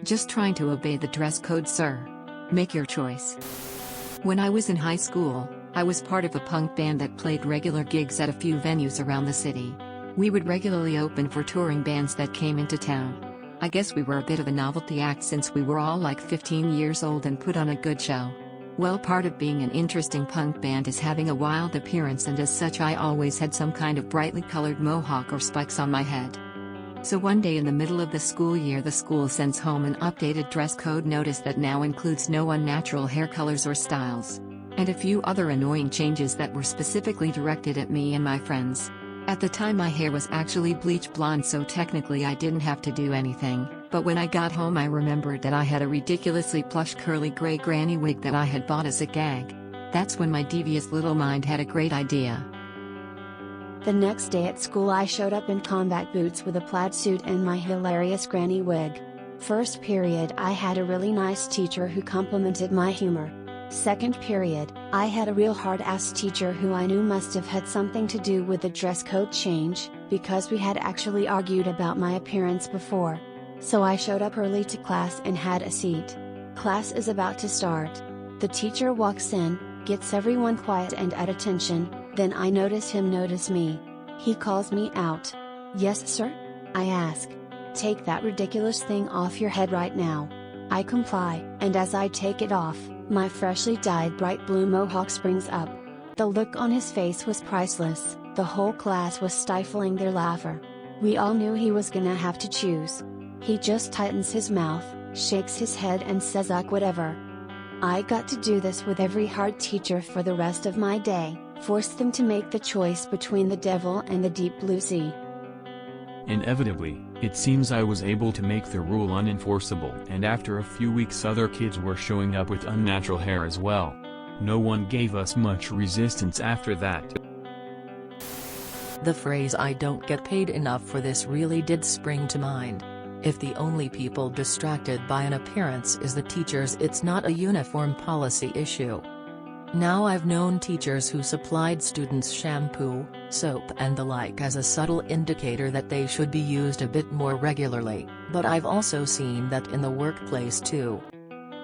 Just trying to obey the dress code, sir. Make your choice. When I was in high school, I was part of a punk band that played regular gigs at a few venues around the city. We would regularly open for touring bands that came into town. I guess we were a bit of a novelty act since we were all like 15 years old and put on a good show. Well, part of being an interesting punk band is having a wild appearance, and as such I always had some kind of brightly colored mohawk or spikes on my head. So one day in the middle of the school year, the school sends home an updated dress code notice that now includes no unnatural hair colors or styles. And a few other annoying changes that were specifically directed at me and my friends. At the time my hair was actually bleach blonde, so technically I didn't have to do anything, but when I got home I remembered that I had a ridiculously plush curly gray granny wig that I had bought as a gag. That's when my devious little mind had a great idea. The next day at school I showed up in combat boots with a plaid suit and my hilarious granny wig. First period I had a really nice teacher who complimented my humor. Second period, I had a real hard-ass teacher who I knew must have had something to do with the dress code change, because we had actually argued about my appearance before. So I showed up early to class and had a seat. Class is about to start. The teacher walks in, gets everyone quiet and at attention, then I notice him notice me. He calls me out. "Yes, sir?" I ask. "Take that ridiculous thing off your head right now." I comply, and as I take it off, my freshly dyed bright blue mohawk springs up. The look on his face was priceless. The whole class was stifling their laughter. We all knew he was gonna have to choose. He just tightens his mouth, shakes his head and says "Ugh, whatever." I got to do this with every hard teacher for the rest of my day, forced them to make the choice between the devil and the deep blue sea. Inevitably, it seems I was able to make the rule unenforceable, and after a few weeks other kids were showing up with unnatural hair as well. No one gave us much resistance after that. The phrase "I don't get paid enough for this" really did spring to mind. If the only people distracted by an appearance is the teachers, it's not a uniform policy issue. Now I've known teachers who supplied students shampoo, soap and the like as a subtle indicator that they should be used a bit more regularly, but I've also seen that in the workplace too.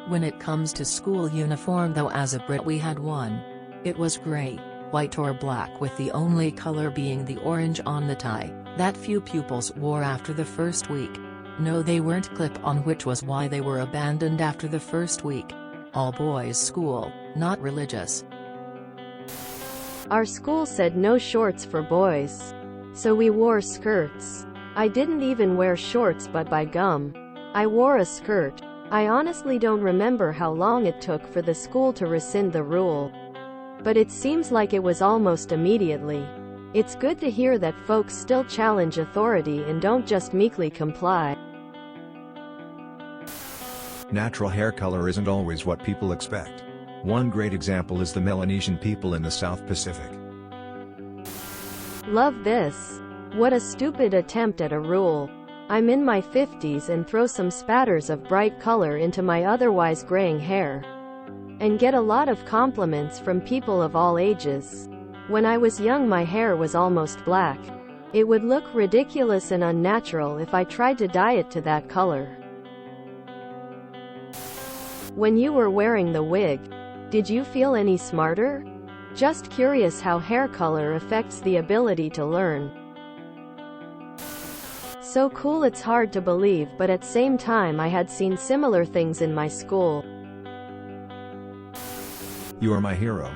When it comes to school uniform though, as a Brit we had one. It was grey, white or black, with the only color being the orange on the tie, that few pupils wore after the first week. No, they weren't clip-on, which was why they were abandoned after the first week. All boys school, not religious. Our school said no shorts for boys. So we wore skirts. I didn't even wear shorts, but by gum, I wore a skirt. I honestly don't remember how long it took for the school to rescind the rule. But it seems like it was almost immediately. It's good to hear that folks still challenge authority and don't just meekly comply. Natural hair color isn't always what people expect. One great example is the Melanesian people in the South Pacific. Love this. What a stupid attempt at a rule. I'm in my 50s and throw some spatters of bright color into my otherwise graying hair. And get a lot of compliments from people of all ages. When I was young my hair was almost black. It would look ridiculous and unnatural if I tried to dye it to that color. When you were wearing the wig, did you feel any smarter? Just curious how hair color affects the ability to learn. So cool it's hard to believe, but at same time I had seen similar things in my school. You are my hero.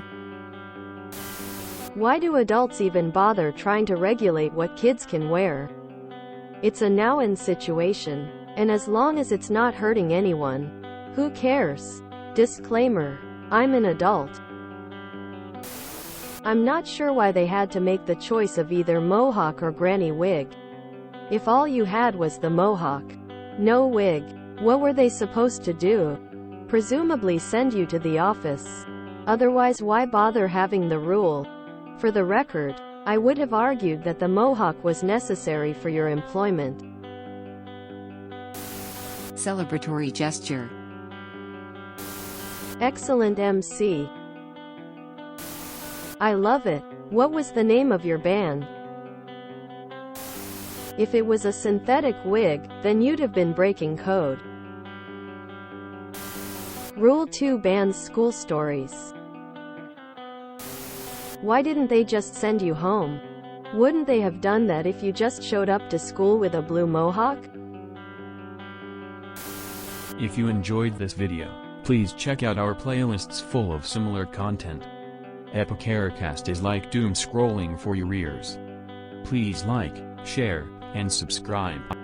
Why do adults even bother trying to regulate what kids can wear? It's a now-and situation, and as long as it's not hurting anyone, who cares? Disclaimer: I'm an adult. I'm not sure why they had to make the choice of either mohawk or granny wig. If all you had was the mohawk, no wig, what were they supposed to do? Presumably send you to the office. Otherwise, why bother having the rule? For the record, I would have argued that the mohawk was necessary for your employment. Celebratory gesture. Excellent MC. I love it. What was the name of your band? If it was a synthetic wig, then you'd have been breaking code. Rule 2 bans school stories. Why didn't they just send you home? Wouldn't they have done that if you just showed up to school with a blue mohawk? If you enjoyed this video, please check out our playlists full of similar content. Epicaricast is like doom scrolling for your ears. Please like, share, and subscribe.